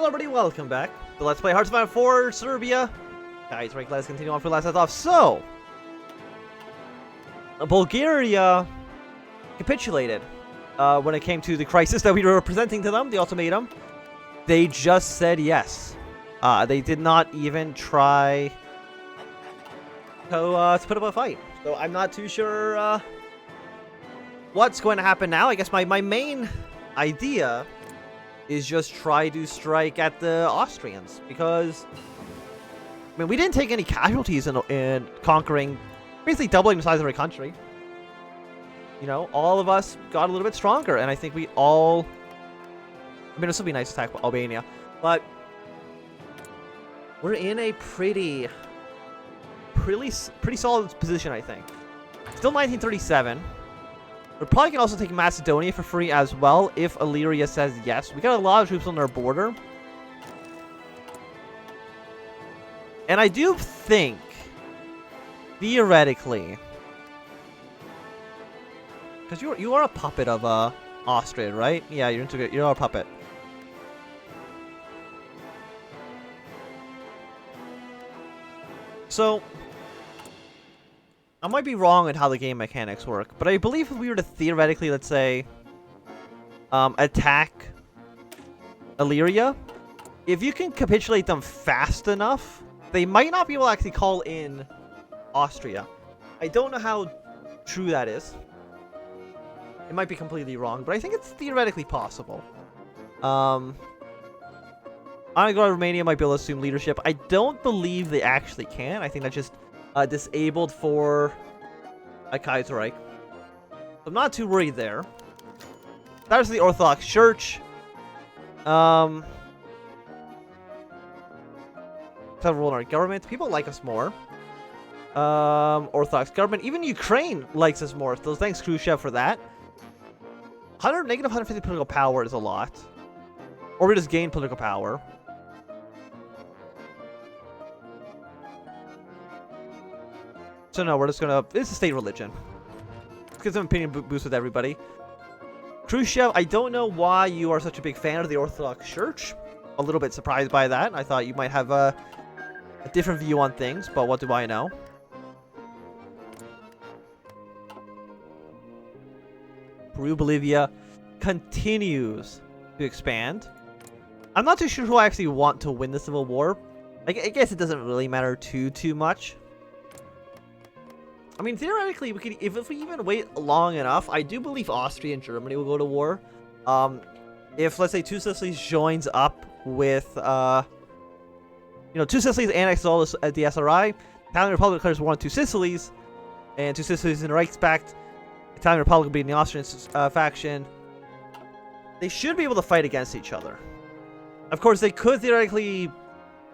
Hello everybody, welcome back to Let's Play Hearts of Iron 4 Serbia. Guys, right, let's continue on for last off. So, Bulgaria capitulated when it came to the crisis that we were presenting to them, the ultimatum. They just said yes. They did not even try to put up a fight. So I'm not too sure what's going to happen now. I guess my main idea is just try to strike at the Austrians, because I mean, we didn't take any casualties in conquering, basically doubling the size of our country. You know, all of us got a little bit stronger, and I think we all, I mean, this would be nice to attack Albania, but we're in a pretty solid position, I think. Still 1937. We probably can also take Macedonia for free as well if Illyria says yes. We got a lot of troops on our border. And I do think, theoretically, because you are a puppet of Austria, right? Yeah, you're a puppet. So I might be wrong in how the game mechanics work, but I believe if we were to theoretically, let's say, attack Illyria, if you can capitulate them fast enough, they might not be able to actually call in Austria. I don't know how true that is. It might be completely wrong, but I think it's theoretically possible. Romania might be able to assume leadership. I don't believe they actually can. I think that's just disabled for a Kaiserreich. So I'm not too worried there. That's the Orthodox Church. Have a role in our government. People like us more. Orthodox government. Even Ukraine likes us more. So thanks, Khrushchev, for that. Negative 150 political power is a lot. Or we just gain political power. So no, we're just gonna, it's a state religion. Let's get some opinion boost with everybody. Khrushchev, I don't know why you are such a big fan of the Orthodox Church. A little bit surprised by that. I thought you might have a different view on things, but what do I know? Peru, Bolivia continues to expand. I'm not too sure who I actually want to win the Civil War. I guess it doesn't really matter too much. I mean, theoretically, we could, if we even wait long enough, I do believe Austria and Germany will go to war. If, let's say, Two Sicilies joins up with, Two Sicilies annex all at the SRI, Italian Republic declares war on Two Sicilies, and Two Sicilies in the Reichspakt, Italian Republic will be in the Austrian faction. They should be able to fight against each other. Of course, they could theoretically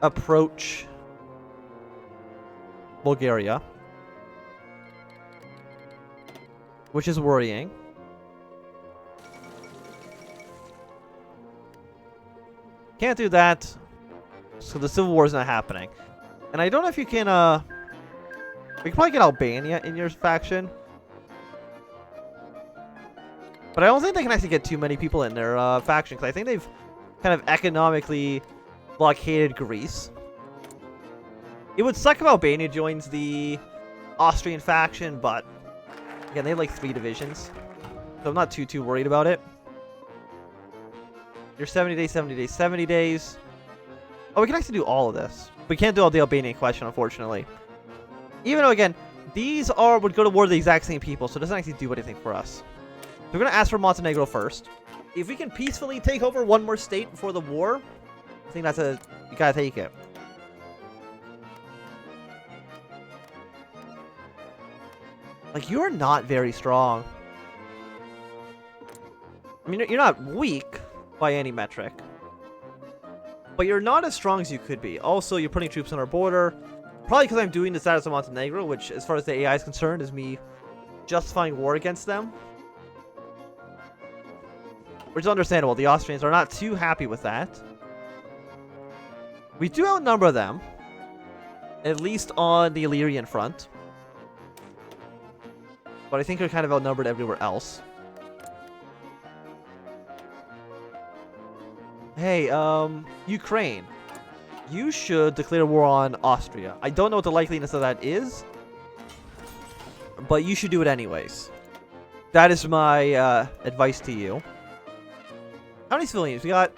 approach Bulgaria, which is worrying. Can't do that, so the Civil War is not happening. And I don't know if you can, we can probably get Albania in your faction. But I don't think they can actually get too many people in their faction, because I think they've kind of economically blockaded Greece. It would suck if Albania joins the Austrian faction, but again, they have like 3 divisions, so I'm not too worried about it. You're 70 days, 70 days, 70 days. Oh, we can actually do all of this. We can't do all the Albanian question, unfortunately. Even though, again, these would go to war with the exact same people, so it doesn't actually do anything for us. So we're going to ask for Montenegro first. If we can peacefully take over one more state before the war, I think you gotta take it. Like, you're not very strong. I mean, you're not weak by any metric, but you're not as strong as you could be. Also, you're putting troops on our border. Probably because I'm doing the status of Montenegro, which, as far as the AI is concerned, is me justifying war against them. Which is understandable. The Austrians are not too happy with that. We do outnumber them, at least on the Illyrian front. But I think they're kind of outnumbered everywhere else. Hey, Ukraine. You should declare war on Austria. I don't know what the likeliness of that is, but you should do it anyways. That is my advice to you. How many civilians? We got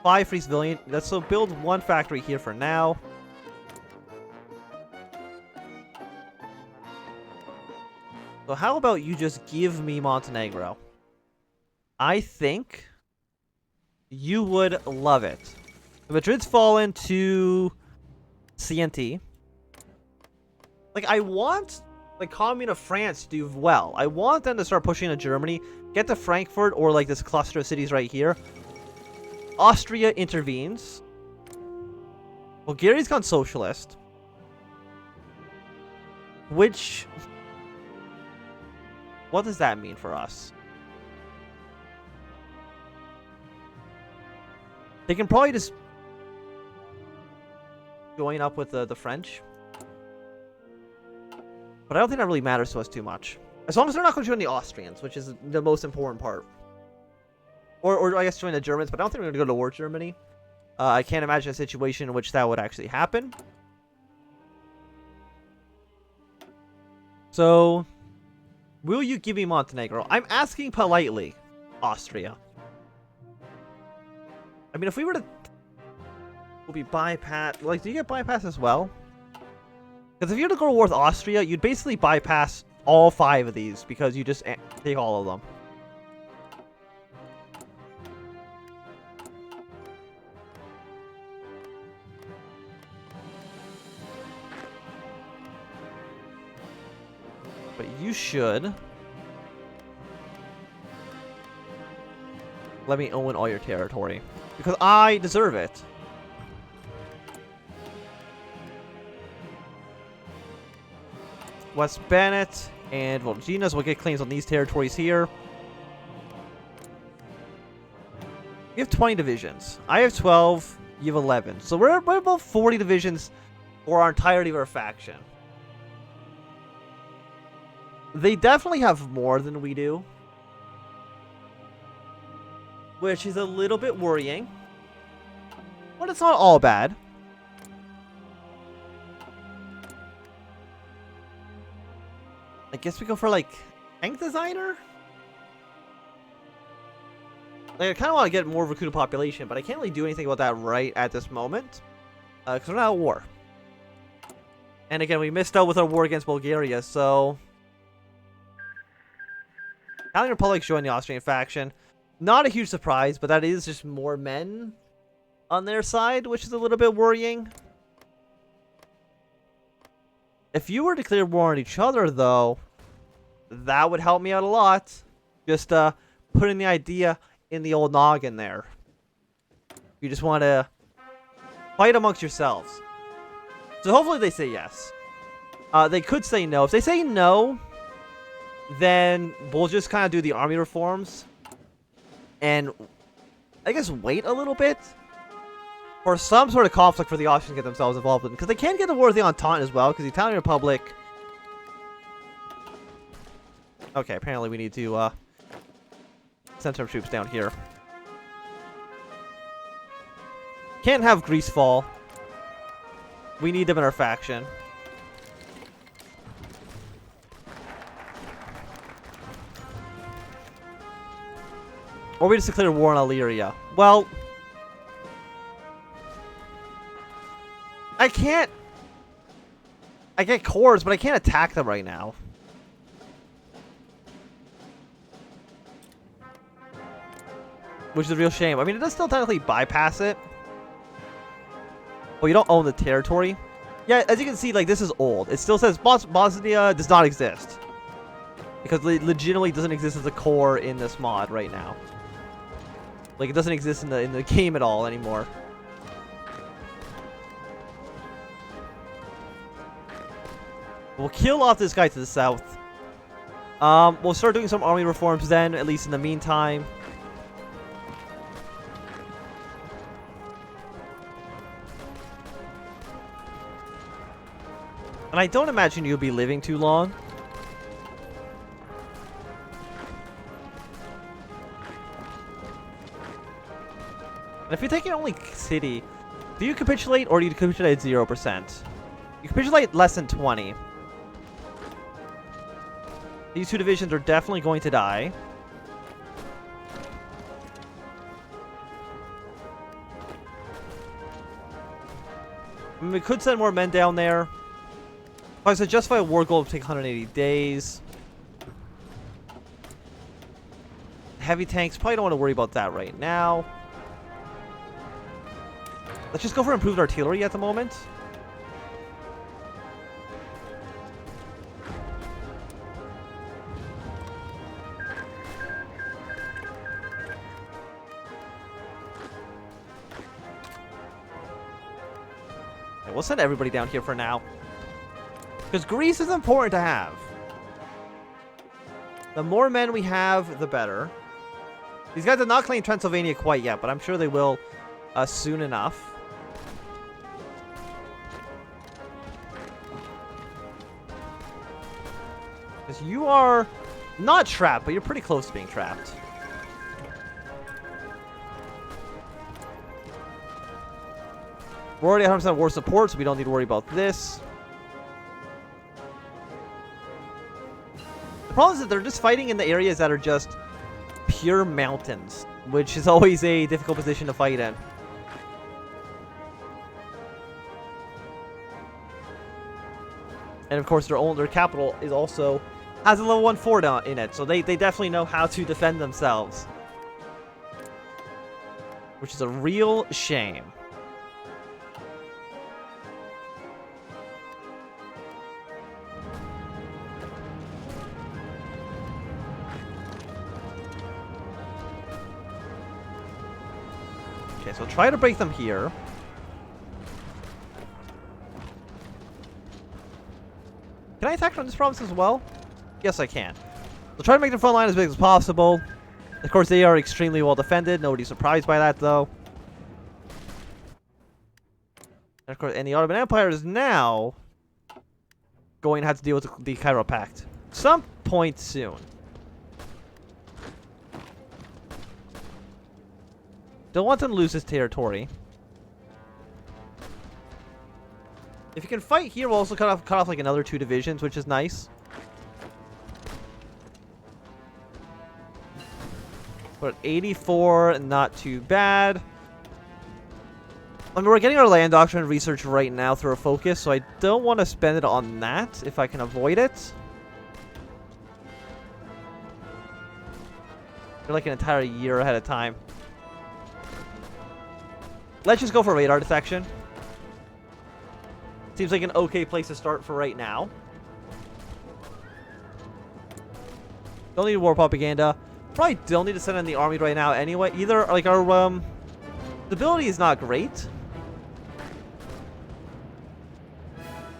5 free civilian. Let's so build 1 factory here for now. So how about you just give me Montenegro? I think you would love it. Madrid's fallen to CNT. Like, I want the commune of France to do well. I want them to start pushing to Germany, get to Frankfurt or like this cluster of cities right here. Austria intervenes. Bulgaria's gone socialist. Which... what does that mean for us? They can probably just join up with the French. But I don't think that really matters to us too much. As long as they're not going to join the Austrians, which is the most important part. Or I guess join the Germans, but I don't think we're going to go to war with Germany. I can't imagine a situation in which that would actually happen. So, will you give me Montenegro? I'm asking politely, Austria. I mean, if we were to... will be bypass... like, do you get bypass as well? Because if you were to go to war with Austria, you'd basically bypass all 5 of these because you just take all of them. But you should let me own all your territory because I deserve it. West Bennett and Volginas will get claims on these territories here. You have 20 divisions. I have 12. You have 11. So we're about 40 divisions for our entirety of our faction. They definitely have more than we do, which is a little bit worrying. But it's not all bad. I guess we go for, like, tank designer? Like, I kind of want to get more recruited population, but I can't really do anything about that right at this moment. Because we're not at war. And again, we missed out with our war against Bulgaria, so... Italian Republic's joined the Austrian faction. Not a huge surprise, but that is just more men on their side, which is a little bit worrying. If you were to declare war on each other, though, that would help me out a lot. Just putting the idea in the old noggin there. You just want to fight amongst yourselves. So hopefully they say yes. They could say no. If they say no, then we'll just kind of do the army reforms. And I guess wait a little bit for some sort of conflict for the Austrians to get themselves involved in. Because they can get the war with the Entente as well, because the Italian Republic... Okay, apparently we need to send some troops down here. Can't have Greece fall. We need them in our faction. Or we just declare war on Illyria. Well... I can't... I get cores, but I can't attack them right now. Which is a real shame. I mean, it does still technically bypass it. Well, you don't own the territory. Yeah, as you can see, like, this is old. It still says Bosnia does not exist. Because it legitimately doesn't exist as a core in this mod right now. Like, it doesn't exist in the game at all anymore. We'll kill off this guy to the south. We'll start doing some army reforms then, at least in the meantime. And I don't imagine you'll be living too long. And if you're taking only city, do you capitulate or do you capitulate at 0%? You capitulate less than 20. These two divisions are definitely going to die. I mean, we could send more men down there. If I said justify a war goal to take 180 days. Heavy tanks, probably don't want to worry about that right now. Let's just go for improved artillery at the moment. Okay, we'll send everybody down here for now. Because Greece is important to have. The more men we have, the better. These guys have not claimed Transylvania quite yet, but I'm sure they will soon enough. Because you are not trapped, but you're pretty close to being trapped. We're already 100% war support, so we don't need to worry about this. The problem is that they're just fighting in the areas that are just pure mountains, which is always a difficult position to fight in. And of course, their capital is also has a level 1 fort in it, so they definitely know how to defend themselves, which is a real shame. Okay, so try to break them here. Can I attack from this province as well? Yes, I can. So try to make the front line as big as possible. Of course, they are extremely well defended. Nobody's surprised by that, though. And of course, and the Ottoman Empire is now going to have to deal with the Cairo Pact some point soon. Don't want them to lose this territory. If you can fight here, we'll also cut off like another 2 divisions, which is nice. But 84, not too bad. I mean, we're getting our land doctrine research right now through our focus, so I don't want to spend it on that if I can avoid it. We're like an entire year ahead of time. Let's just go for radar detection. Seems like an okay place to start for right now. Don't need war propaganda. Probably don't need to send in the army right now anyway. Either, like, our stability is not great.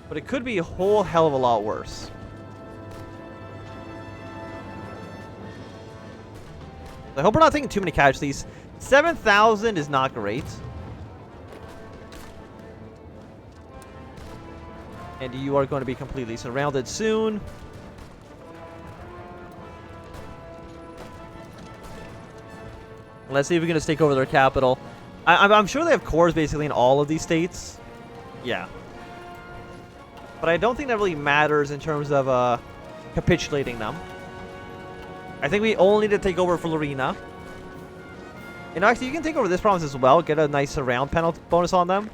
But it could be a whole hell of a lot worse. I hope we're not taking too many casualties. 7,000 is not great. And you are going to be completely surrounded soon. Let's see if we can just take over their capital. I'm sure they have cores basically in all of these states. Yeah. But I don't think that really matters in terms of capitulating them. I think we only need to take over Florina. And actually, you can take over this province as well. Get a nice surround penalty bonus on them.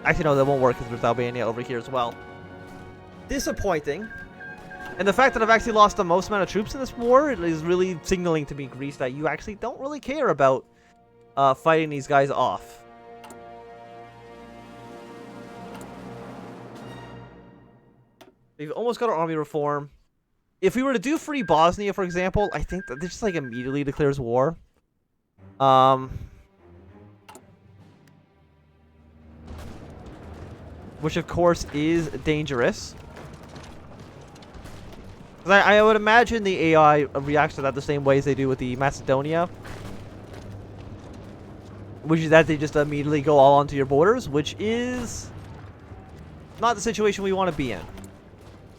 Actually, no, that won't work because there's Albania over here as well. Disappointing. And the fact that I've actually lost the most amount of troops in this war is really signaling to me, Greece, that you actually don't really care about fighting these guys off. We've almost got our army reform. If we were to do free Bosnia, for example, I think that this just like immediately declares war. Which of course is dangerous. I would imagine the AI reacts to that the same way as they do with the Macedonia. Which is that they just immediately go all onto your borders, which is not the situation we want to be in.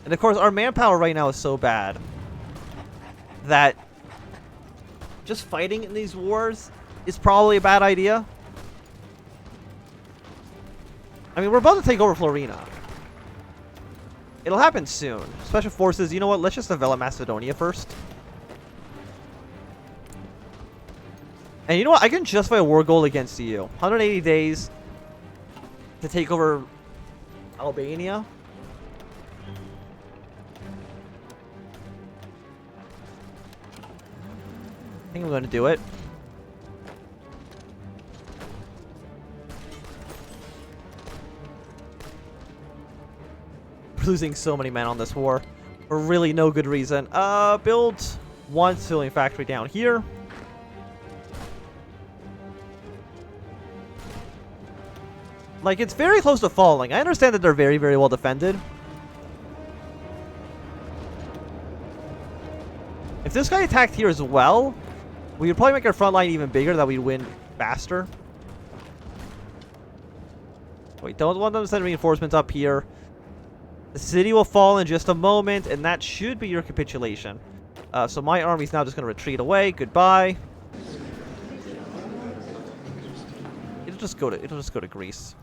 And of course, our manpower right now is so bad that just fighting in these wars is probably a bad idea. I mean, we're about to take over Florina. It'll happen soon. Special Forces, you know what? Let's just develop Macedonia first. And you know what? I can justify a war goal against you. 180 days to take over Albania. I think I'm going to do it. We're losing so many men on this war for really no good reason. Build one civilian factory down here. Like, it's very close to falling. I understand that they're very, very well defended. If this guy attacked here as well, we would probably make our front line even bigger, that we'd win faster. We don't want them to send reinforcements up here. The city will fall in just a moment, and that should be your capitulation. So my army's now just going to retreat away. Goodbye. It'll just go to Greece.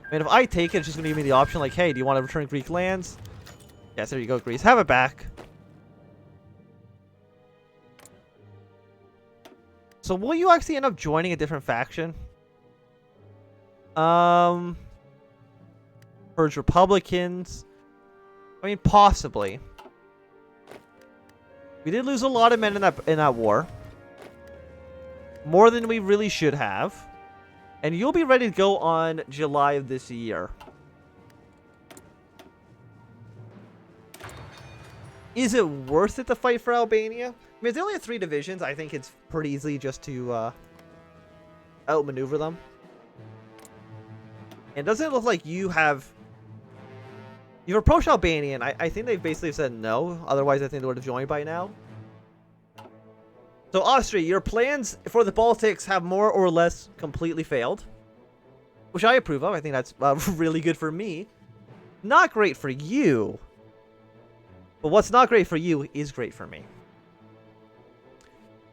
I mean, if I take it, it's just going to give me the option, like, hey, do you want to return Greek lands? Yes, there you go, Greece. Have it back. So will you actually end up joining a different faction? Purge Republicans. I mean, possibly. We did lose a lot of men in that war. More than we really should have. And you'll be ready to go on July of this year. Is it worth it to fight for Albania? I mean, if they only have 3 divisions, I think it's pretty easy just to outmaneuver them. And doesn't it look like you've approached Albania, and I think they've basically said no. Otherwise, I think they would have joined by now. So, Austria, your plans for the Baltics have more or less completely failed. Which I approve of. I think that's really good for me. Not great for you. But what's not great for you is great for me.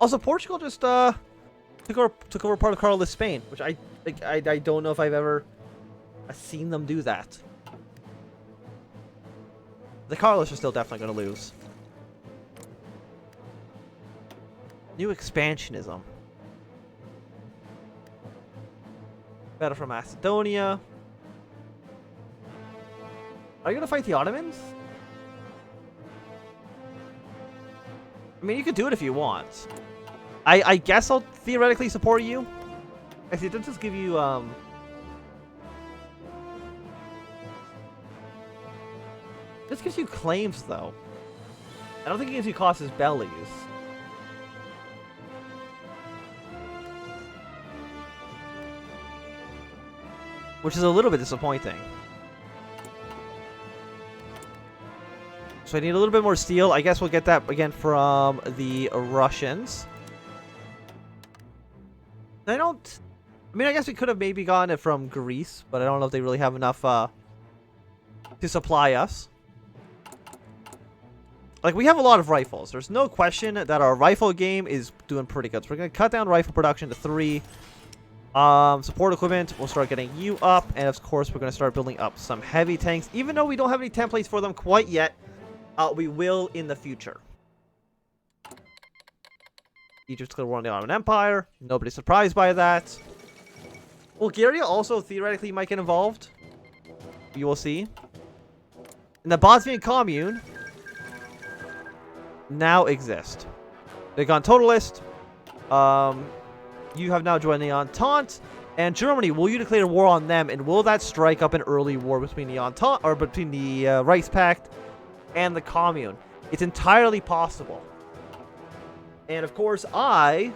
Also, Portugal just took over part of Carlos Spain. Which I don't know if I've ever seen them do that. The Carlos are still definitely going to lose. New expansionism. Battle for Macedonia. Are you going to fight the Ottomans? I mean, you could do it if you want. I guess I'll theoretically support you. Actually, it does just give you, this gives you claims, though. I don't think it gives you casus bellis. Which is a little bit disappointing. So I need a little bit more steel. I guess we'll get that again from the Russians. I mean, I guess we could have maybe gotten it from Greece, but I don't know if they really have enough to supply us. Like, we have a lot of rifles. There's no question that our rifle game is doing pretty good. So we're going to cut down rifle production to 3. Support equipment, we'll start getting you up. And of course, we're going to start building up some heavy tanks. Even though we don't have any templates for them quite yet, we will in the future. Egypt's going to war on the Ottoman Empire. Nobody's surprised by that. Bulgaria also theoretically might get involved. You will see. And the Bosnian Commune now exist. They've gone totalist. You have now joined the Entente. And Germany, will you declare war on them? And will that strike up an early war between the Entente, or between the Reichspakt and the Commune? It's entirely possible. And of course, I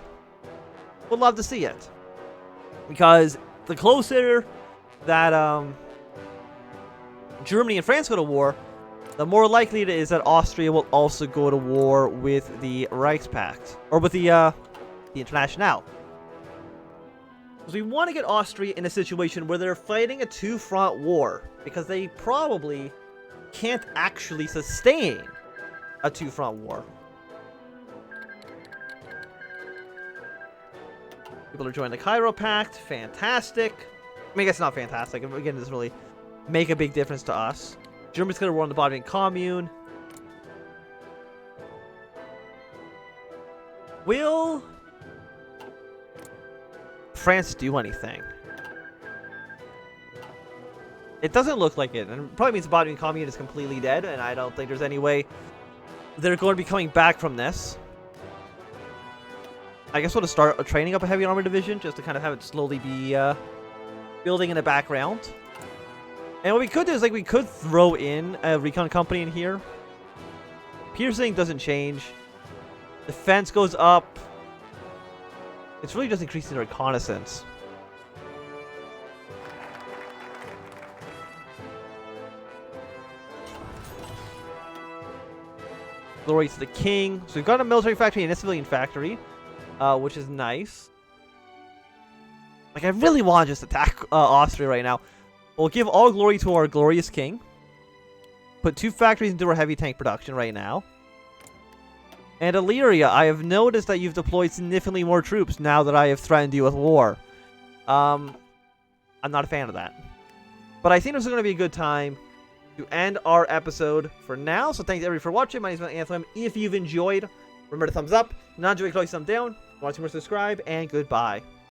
would love to see it. Because the closer that Germany and France go to war, the more likely it is that Austria will also go to war with the Reichspakt. Or with the Internationale. Because we want to get Austria in a situation where they're fighting a 2-front war. Because they probably can't actually sustain a 2-front war. People are joining the Cairo Pact. Fantastic. I mean, I guess not fantastic. Again, it doesn't really make a big difference to us. Germany's going to war on the Balkan commune. Will France do anything? It doesn't look like it, and it probably means the Balkan commune is completely dead, and I don't think there's any way they're going to be coming back from this. I guess we'll just start training up a heavy armor division, just to kind of have it slowly be building in the background. And what we could do is, like, we could throw in a recon company in here. Piercing doesn't change. Defense goes up. It's really just increasing the reconnaissance. Glory to the king. So we've got a military factory and a civilian factory, which is nice. Like, I really want to just attack Austria right now. We'll give all glory to our glorious king. Put 2 factories into our heavy tank production right now. And Illyria, I have noticed that you've deployed significantly more troops now that I have threatened you with war. I'm not a fan of that. But I think this is going to be a good time to end our episode for now. So thanks everybody for watching. My name is Anthem. If you've enjoyed, remember to thumbs up. Not enjoy, click thumbs down. Want to see more, subscribe, and goodbye.